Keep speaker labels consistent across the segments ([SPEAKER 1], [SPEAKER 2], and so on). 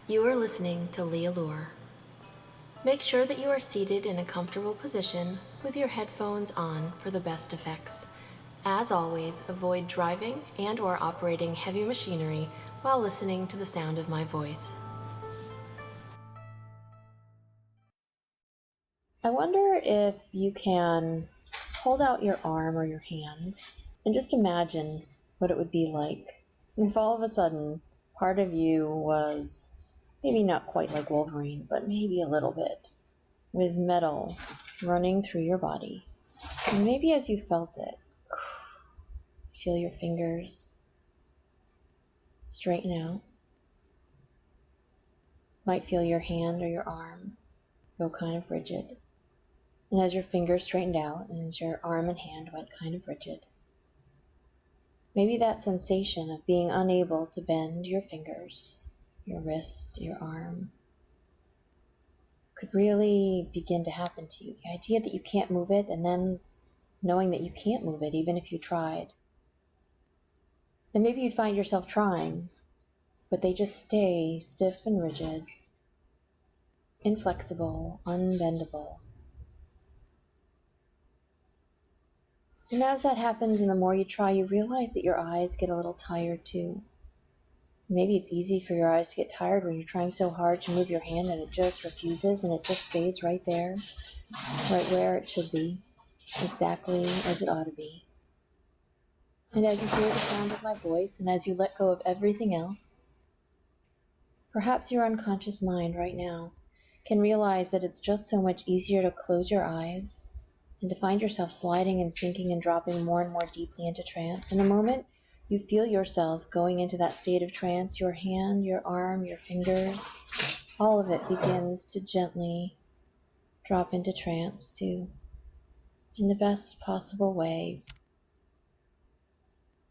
[SPEAKER 1] You are listening to Lee Allure. Make sure that you are seated in a comfortable position with your headphones on for the best effects. As always, avoid driving and/or operating heavy machinery while listening to the sound of my voice.
[SPEAKER 2] I wonder if you can hold out your arm or your hand and just imagine what it would be like if all of a sudden part of you was maybe not quite like Wolverine, but maybe a little bit, with metal running through your body. And maybe as you felt it, feel your fingers straighten out. Might feel your hand or your arm go kind of rigid. And as your fingers straightened out and as your arm and hand went kind of rigid, maybe that sensation of being unable to bend your fingers, your wrist, your arm, could really begin to happen to you. The idea that you can't move it, and then knowing that you can't move it even if you tried. And maybe you'd find yourself trying, but they just stay stiff and rigid, inflexible, unbendable. And as that happens, and the more you try, you realize that your eyes get a little tired too. Maybe it's easy for your eyes to get tired when you're trying so hard to move your hand and it just refuses and it just stays right there, right where it should be, exactly as it ought to be. And as you hear the sound of my voice and as you let go of everything else, perhaps your unconscious mind right now can realize that it's just so much easier to close your eyes and to find yourself sliding and sinking and dropping more and more deeply into trance. In a moment, you feel yourself going into that state of trance. Your hand, your arm, your fingers, all of it begins to gently drop into trance too, in the best possible way.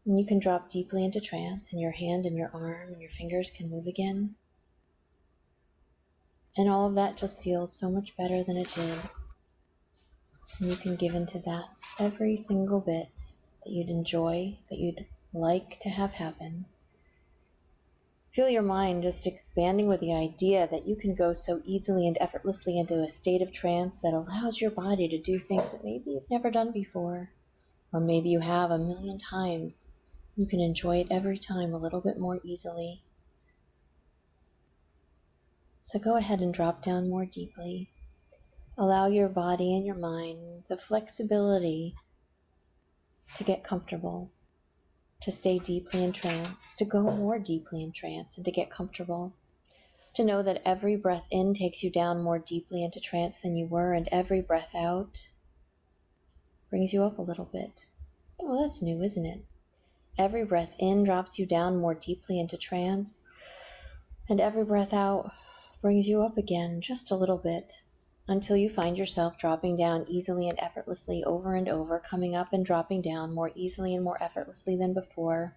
[SPEAKER 2] And you can drop deeply into trance, and your hand and your arm and your fingers can move again. And all of that just feels so much better than it did. And you can give into that every single bit that you'd enjoy, that you'd like to have happen. Feel your mind just expanding with the idea that you can go so easily and effortlessly into a state of trance that allows your body to do things that maybe you've never done before, or maybe you have 1,000,000 times. You can enjoy it every time a little bit more easily. So go ahead and drop down more deeply. Allow your body and your mind the flexibility to get comfortable, to stay deeply in trance, to go more deeply in trance, and to get comfortable. To know that every breath in takes you down more deeply into trance than you were, and every breath out brings you up a little bit. Oh, that's new, isn't it? Every breath in drops you down more deeply into trance, and every breath out brings you up again just a little bit, until you find yourself dropping down easily and effortlessly over and over, coming up and dropping down more easily and more effortlessly than before,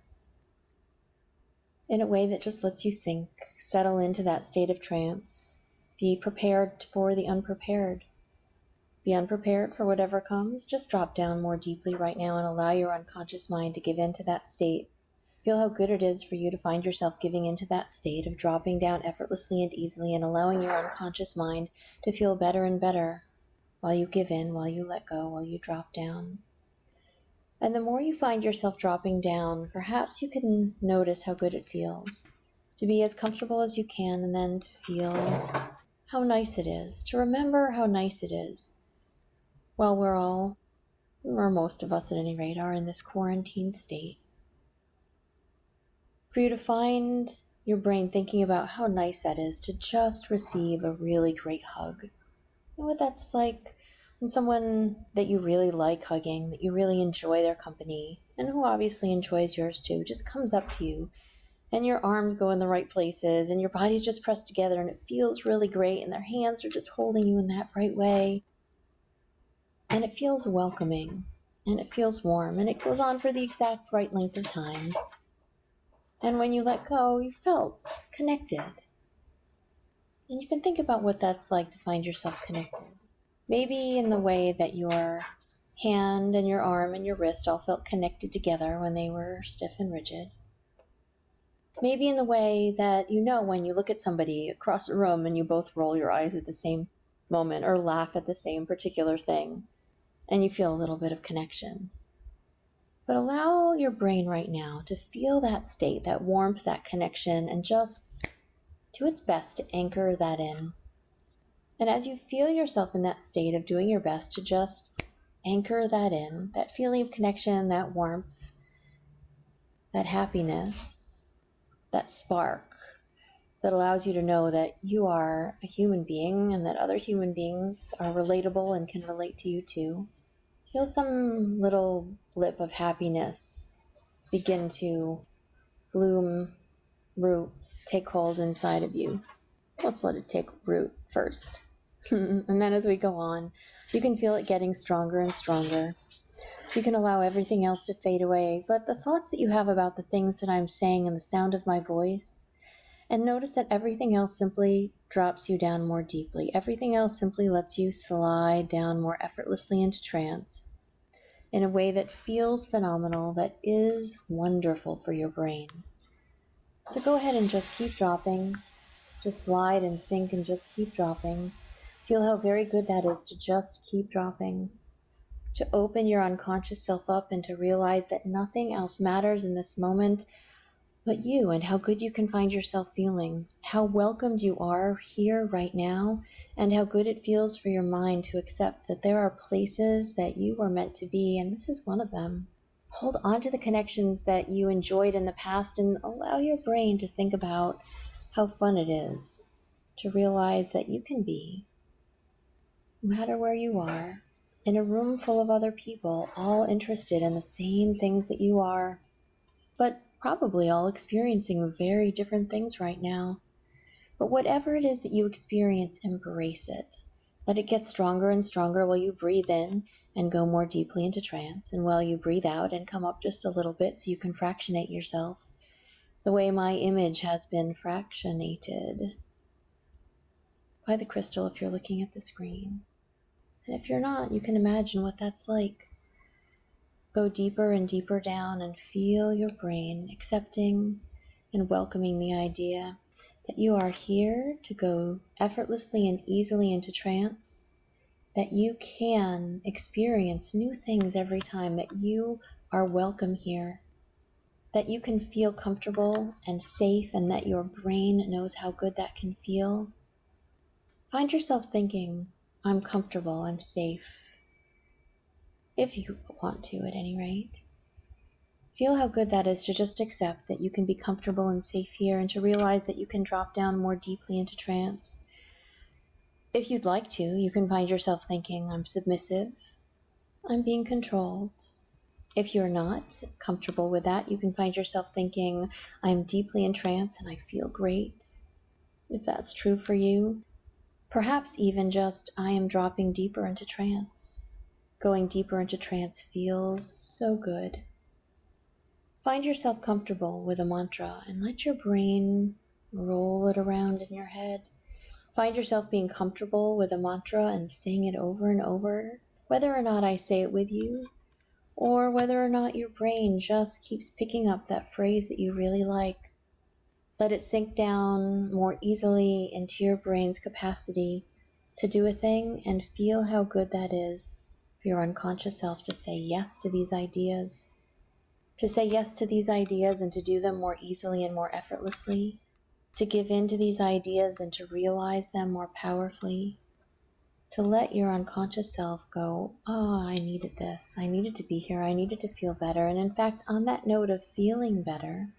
[SPEAKER 2] in a way that just lets you sink, settle into that state of trance, be prepared for the unprepared. Be unprepared for whatever comes. Just drop down more deeply right now and allow your unconscious mind to give into that state. Feel how good it is for you to find yourself giving into that state of dropping down effortlessly and easily, and allowing your unconscious mind to feel better and better while you give in, while you let go, while you drop down. And the more you find yourself dropping down, perhaps you can notice how good it feels to be as comfortable as you can, and then to feel how nice it is, to remember how nice it is. While we're all, or most of us at any rate, are in this quarantine state, for you to find your brain thinking about how nice that is to just receive a really great hug. You know what that's like when someone that you really like hugging, that you really enjoy their company, and who obviously enjoys yours too, just comes up to you, and your arms go in the right places, and your body's just pressed together, and it feels really great, and their hands are just holding you in that right way. And it feels welcoming, and it feels warm, and it goes on for the exact right length of time. And when you let go, you felt connected. And you can think about what that's like to find yourself connected. Maybe in the way that your hand and your arm and your wrist all felt connected together when they were stiff and rigid. Maybe in the way that when you look at somebody across a room and you both roll your eyes at the same moment or laugh at the same particular thing and you feel a little bit of connection. But allow your brain right now to feel that state, that warmth, that connection, and just do its best to anchor that in. And as you feel yourself in that state of doing your best to just anchor that in, that feeling of connection, that warmth, that happiness, that spark that allows you to know that you are a human being and that other human beings are relatable and can relate to you too. Feel some little blip of happiness begin to bloom, root, take hold inside of you. Let's let it take root first. And then as we go on, you can feel it getting stronger and stronger. You can allow everything else to fade away, but the thoughts that you have about the things that I'm saying and the sound of my voice, and notice that everything else simply drops you down more deeply. Everything else simply lets you slide down more effortlessly into trance in a way that feels phenomenal, that is wonderful for your brain. So go ahead and just keep dropping. Just slide and sink and just keep dropping. Feel how very good that is to just keep dropping. To open your unconscious self up and to realize that nothing else matters in this moment but you and how good you can find yourself feeling, how welcomed you are here right now, and how good it feels for your mind to accept that there are places that you were meant to be, and this is one of them. Hold on to the connections that you enjoyed in the past and allow your brain to think about how fun it is to realize that you can be, no matter where you are, in a room full of other people, all interested in the same things that you are, but probably all experiencing very different things right now. But whatever it is that you experience, embrace it. Let it get stronger and stronger while you breathe in and go more deeply into trance, and while you breathe out and come up just a little bit so you can fractionate yourself, the way my image has been fractionated by the crystal if you're looking at the screen. And if you're not, you can imagine what that's like. Go deeper and deeper down and feel your brain accepting and welcoming the idea that you are here to go effortlessly and easily into trance, that you can experience new things every time, that you are welcome here, that you can feel comfortable and safe, and that your brain knows how good that can feel. Find yourself thinking, I'm comfortable, I'm safe, if you want to at any rate. Feel how good that is to just accept that you can be comfortable and safe here, and to realize that you can drop down more deeply into trance. If you'd like to, you can find yourself thinking, I'm submissive, I'm being controlled. If you're not comfortable with that, you can find yourself thinking, I'm deeply in trance and I feel great. If that's true for you, perhaps even just, I am dropping deeper into trance. Going deeper into trance feels so good. Find yourself comfortable with a mantra and let your brain roll it around in your head. Find yourself being comfortable with a mantra and saying it over and over, whether or not I say it with you, or whether or not your brain just keeps picking up that phrase that you really like. Let it sink down more easily into your brain's capacity to do a thing, and feel how good that is for your unconscious self to say yes to these ideas. To say yes to these ideas and to do them more easily and more effortlessly. To give in to these ideas and to realize them more powerfully. To let your unconscious self go, I needed this. I needed to be here. I needed to feel better. And in fact, on that note of feeling better,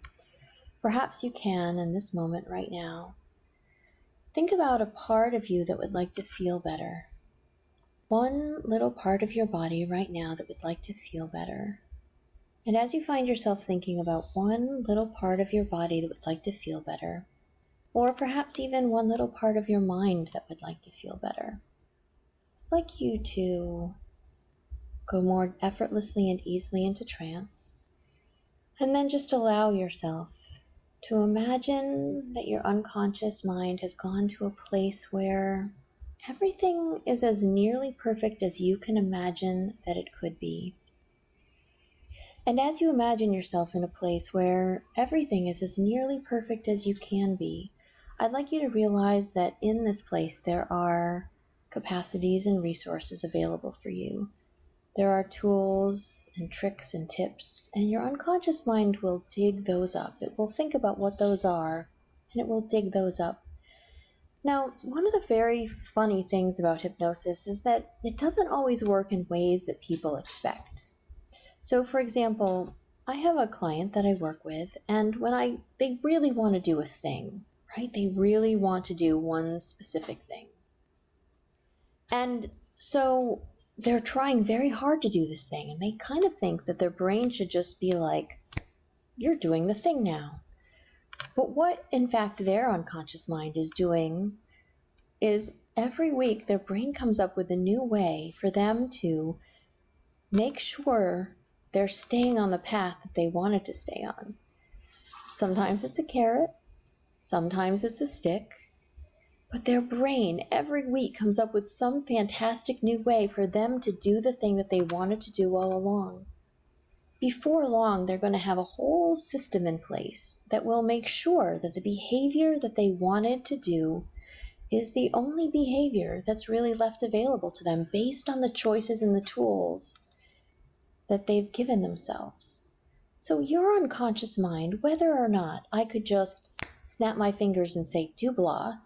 [SPEAKER 2] perhaps you can, in this moment right now, think about a part of you that would like to feel better. One little part of your body right now that would like to feel better. And as you find yourself thinking about one little part of your body that would like to feel better, or perhaps even one little part of your mind that would like to feel better, I'd like you to go more effortlessly and easily into trance, and then just allow yourself to imagine that your unconscious mind has gone to a place where everything is as nearly perfect as you can imagine that it could be. And as you imagine yourself in a place where everything is as nearly perfect as you can be, I'd like you to realize that in this place there are capacities and resources available for you. There are tools and tricks and tips, and your unconscious mind will dig those up. It will think about what those are, and it will dig those up. Now, one of the very funny things about hypnosis is that it doesn't always work in ways that people expect. So, for example, I have a client that I work with, and they really want to do a thing, right? They really want to do one specific thing. And so they're trying very hard to do this thing, and they kind of think that their brain should just be like, you're doing the thing now. But what, in fact, their unconscious mind is doing is every week their brain comes up with a new way for them to make sure they're staying on the path that they wanted to stay on. Sometimes it's a carrot, sometimes it's a stick, but their brain every week comes up with some fantastic new way for them to do the thing that they wanted to do all along. Before long, they're going to have a whole system in place that will make sure that the behavior that they wanted to do is the only behavior that's really left available to them based on the choices and the tools that they've given themselves. So your unconscious mind, whether or not I could just snap my fingers and say do blah,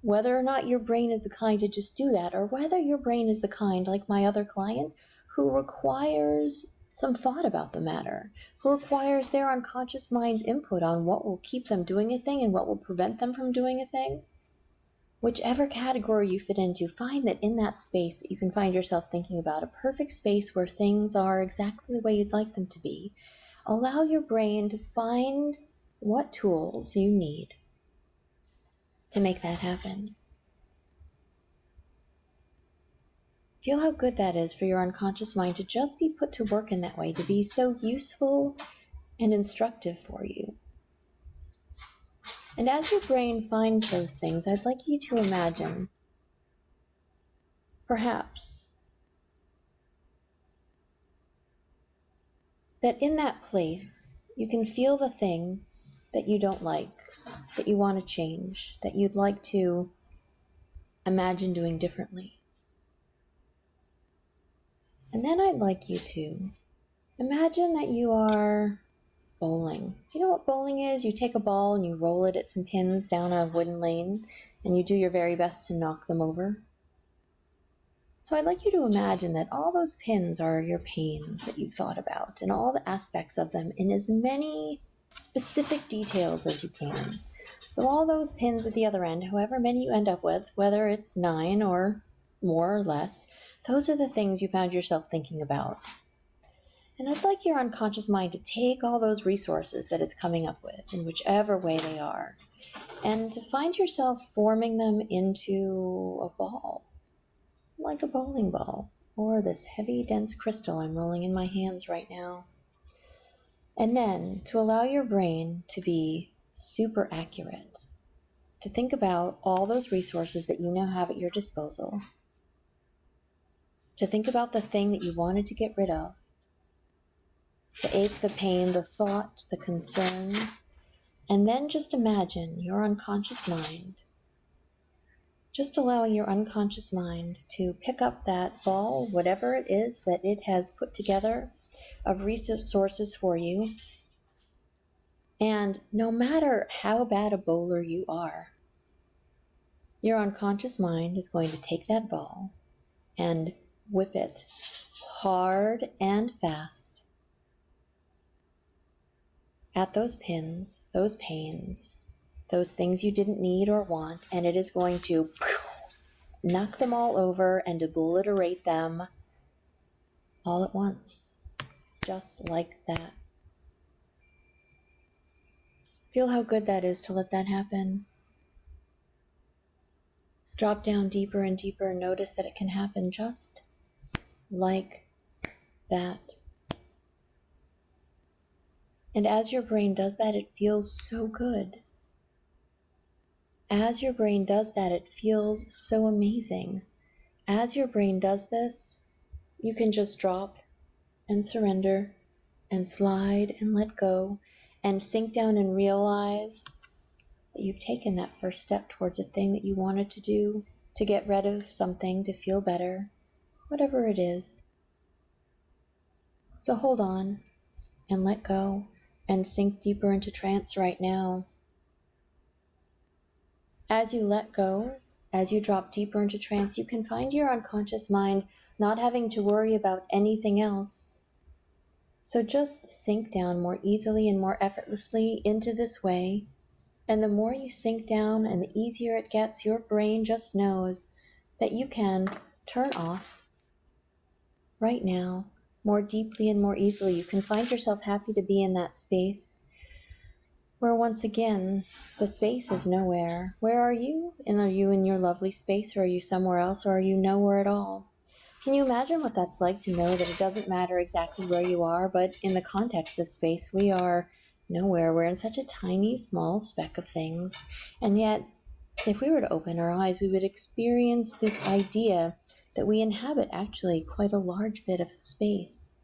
[SPEAKER 2] whether or not your brain is the kind to just do that, or whether your brain is the kind, like my other client, who requires some thought about the matter, who requires their unconscious mind's input on what will keep them doing a thing and what will prevent them from doing a thing. Whichever category you fit into, find that in that space that you can find yourself thinking about a perfect space where things are exactly the way you'd like them to be. Allow your brain to find what tools you need to make that happen. Feel how good that is for your unconscious mind to just be put to work in that way, to be so useful and instructive for you. And as your brain finds those things, I'd like you to imagine, perhaps, that in that place you can feel the thing that you don't like, that you want to change, that you'd like to imagine doing differently. And then I'd like you to imagine that you are bowling. You know what bowling is? You take a ball and you roll it at some pins down a wooden lane, and you do your very best to knock them over. So I'd like you to imagine that all those pins are your pains that you've thought about, and all the aspects of them in as many specific details as you can. So all those pins at the other end, however many you end up with, whether it's 9 or more or less, those are the things you found yourself thinking about. And I'd like your unconscious mind to take all those resources that it's coming up with, in whichever way they are, and to find yourself forming them into a ball, like a bowling ball, or this heavy, dense crystal I'm rolling in my hands right now. And then to allow your brain to be super accurate, to think about all those resources that you now have at your disposal, to think about the thing that you wanted to get rid of, the ache, the pain, the thought, the concerns, and then just imagine your unconscious mind, just allowing your unconscious mind to pick up that ball, whatever it is that it has put together of resources for you. And no matter how bad a bowler you are, your unconscious mind is going to take that ball and whip it hard and fast at those pins, those pains, those things you didn't need or want, and it is going to knock them all over and obliterate them all at once, just like that. Feel how good that is to let that happen. Drop down deeper and deeper and notice that it can happen just like that. And as your brain does that, it feels so good. As your brain does that, it feels so amazing. As your brain does this, you can just drop and surrender and slide and let go and sink down and realize that you've taken that first step towards a thing that you wanted to do, to get rid of something, to feel better, whatever it is. So hold on and let go and sink deeper into trance right now. As you let go, as you drop deeper into trance, you can find your unconscious mind not having to worry about anything else. So just sink down more easily and more effortlessly into this way. And the more you sink down and the easier it gets, your brain just knows that you can turn off right now more deeply and more easily. You can find yourself happy to be in that space where once again, the space is nowhere. Where are you? And are you in your lovely space, or are you somewhere else, or are you nowhere at all? Can you imagine what that's like to know that it doesn't matter exactly where you are, but in the context of space, we are nowhere. We're in such a tiny, small speck of things. And yet, if we were to open our eyes, we would experience this idea that we inhabit actually quite a large bit of space.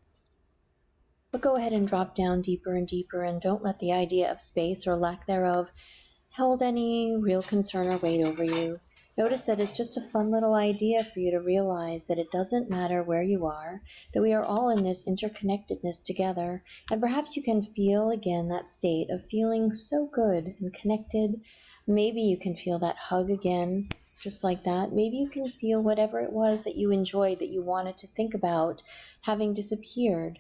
[SPEAKER 2] But go ahead and drop down deeper and deeper, and don't let the idea of space or lack thereof hold any real concern or weight over you. Notice that it's just a fun little idea for you to realize that it doesn't matter where you are, that we are all in this interconnectedness together, and perhaps you can feel again that state of feeling so good and connected. Maybe you can feel that hug again, just like that. Maybe you can feel whatever it was that you enjoyed, that you wanted to think about, having disappeared.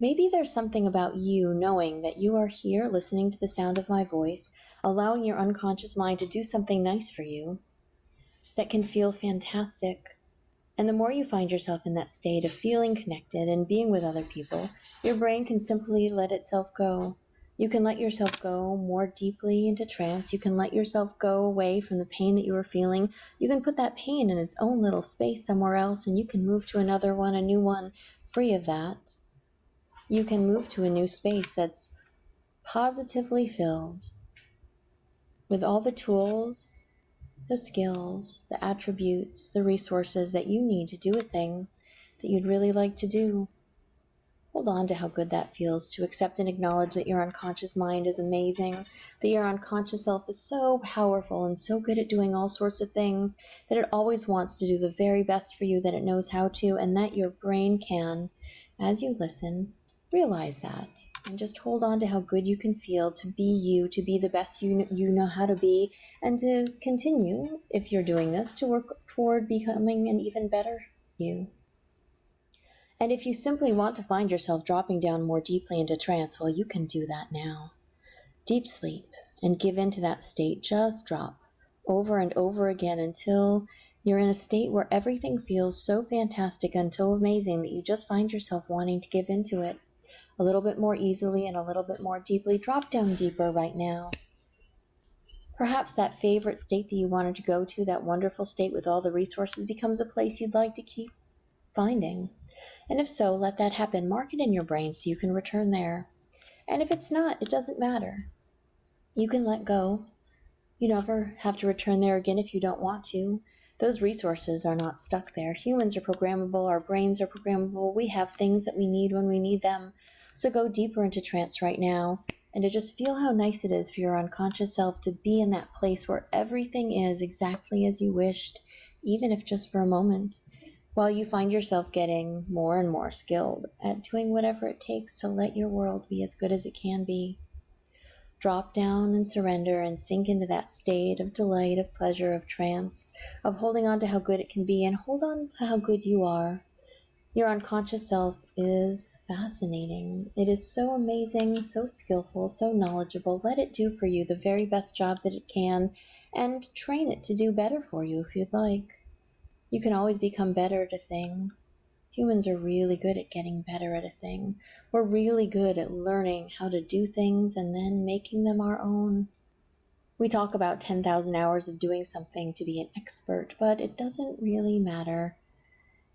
[SPEAKER 2] Maybe there's something about you knowing that you are here listening to the sound of my voice, allowing your unconscious mind to do something nice for you that can feel fantastic. And the more you find yourself in that state of feeling connected and being with other people, your brain can simply let itself go. You can let yourself go more deeply into trance. You can let yourself go away from the pain that you were feeling. You can put that pain in its own little space somewhere else, and you can move to another one, a new one, free of that. You can move to a new space that's positively filled with all the tools, the skills, the attributes, the resources that you need to do a thing that you'd really like to do. Hold on to how good that feels to accept and acknowledge that your unconscious mind is amazing, that your unconscious self is so powerful and so good at doing all sorts of things, that it always wants to do the very best for you that it knows how to, and that your brain can, as you listen, realize that, and just hold on to how good you can feel to be you, to be the best you know how to be, and to continue, if you're doing this, to work toward becoming an even better you. And if you simply want to find yourself dropping down more deeply into trance, well, you can do that now. Deep sleep, and give into that state. Just drop over and over again until you're in a state where everything feels so fantastic and so amazing that you just find yourself wanting to give into it. A little bit more easily and a little bit more deeply. Drop down deeper right now. Perhaps that favorite state that you wanted to go to, that wonderful state with all the resources, becomes a place you'd like to keep finding. And if so, let that happen. Mark it in your brain so you can return there. And if it's not, it doesn't matter. You can let go. You never have to return there again if you don't want to. Those resources are not stuck there. Humans are programmable. Our brains are programmable. We have things that we need when we need them. So go deeper into trance right now, and to just feel how nice it is for your unconscious self to be in that place where everything is exactly as you wished, even if just for a moment, while you find yourself getting more and more skilled at doing whatever it takes to let your world be as good as it can be. Drop down and surrender and sink into that state of delight, of pleasure, of trance, of holding on to how good it can be, and hold on to how good you are. Your unconscious self is fascinating. It is so amazing, so skillful, so knowledgeable. Let it do for you the very best job that it can, and train it to do better for you if you'd like. You can always become better at a thing. Humans are really good at getting better at a thing. We're really good at learning how to do things and then making them our own. We talk about 10,000 hours of doing something to be an expert, but it doesn't really matter.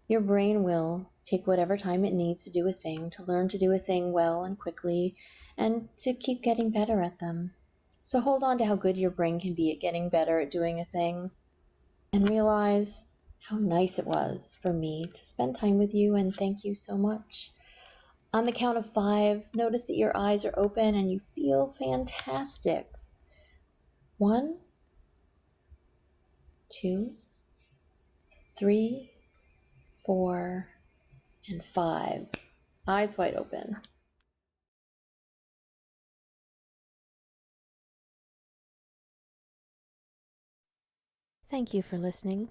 [SPEAKER 2] Your brain will take whatever time it needs to do a thing, to learn to do a thing well and quickly, and to keep getting better at them. So hold on to how good your brain can be at getting better at doing a thing, and realize how nice it was for me to spend time with you, and thank you so much. On the count of 5, notice that your eyes are open and you feel fantastic. 1, 2, 3, 4, and 5. Eyes wide open.
[SPEAKER 1] Thank you for listening.